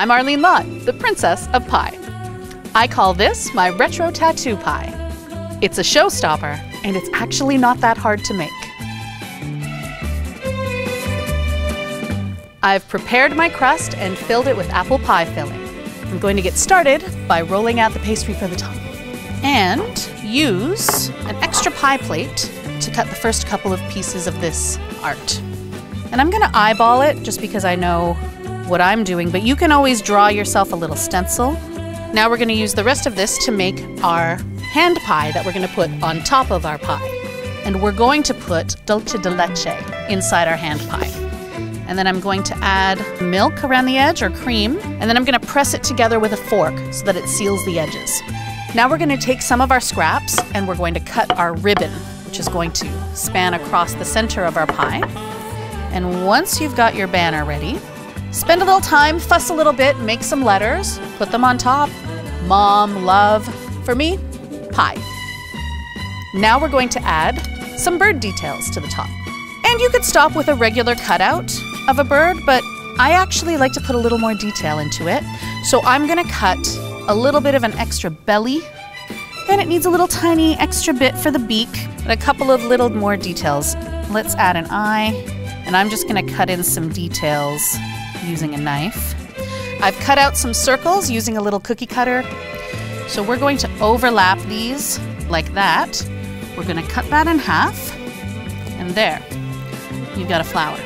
I'm Arlene Lott, the Princess of Pie. I call this my retro tattoo pie. It's a showstopper, and it's actually not that hard to make. I've prepared my crust and filled it with apple pie filling. I'm going to get started by rolling out the pastry for the top. And use an extra pie plate to cut the first couple of pieces of this art. And I'm gonna eyeball it just because I know what I'm doing, but you can always draw yourself a little stencil. Now we're gonna use the rest of this to make our hand pie that we're gonna put on top of our pie. And we're going to put dulce de leche inside our hand pie. And then I'm going to add milk around the edge, or cream, and then I'm gonna press it together with a fork so that it seals the edges. Now we're gonna take some of our scraps and we're going to cut our ribbon, which is going to span across the center of our pie. And once you've got your banner ready, spend a little time, fuss a little bit, make some letters, put them on top. Mom, love. For me, pie. Now we're going to add some bird details to the top. And you could stop with a regular cutout of a bird, but I actually like to put a little more detail into it. So I'm gonna cut a little bit of an extra belly. Then it needs a little tiny extra bit for the beak, and a couple of little more details. Let's add an eye, and I'm just gonna cut in some details using a knife. I've cut out some circles using a little cookie cutter. So we're going to overlap these like that. We're going to cut that in half. And there, you've got a flower.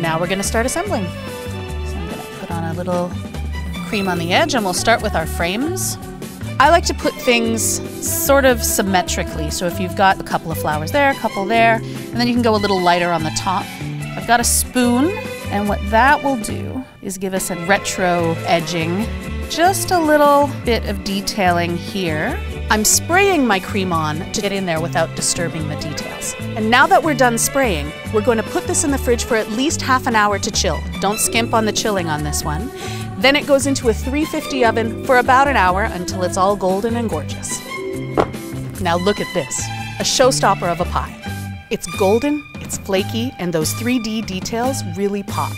Now we're going to start assembling. So I'm going to put on a little cream on the edge, and we'll start with our frames. I like to put things sort of symmetrically. So if you've got a couple of flowers there, a couple there, and then you can go a little lighter on the top. I've got a spoon. And what that will do is give us a retro edging, just a little bit of detailing here. I'm spraying my cream on to get in there without disturbing the details. And now that we're done spraying, we're going to put this in the fridge for at least half an hour to chill. Don't skimp on the chilling on this one. Then it goes into a 350 oven for about an hour until it's all golden and gorgeous. Now look at this, a showstopper of a pie. It's golden, it's flaky, and those 3D details really pop.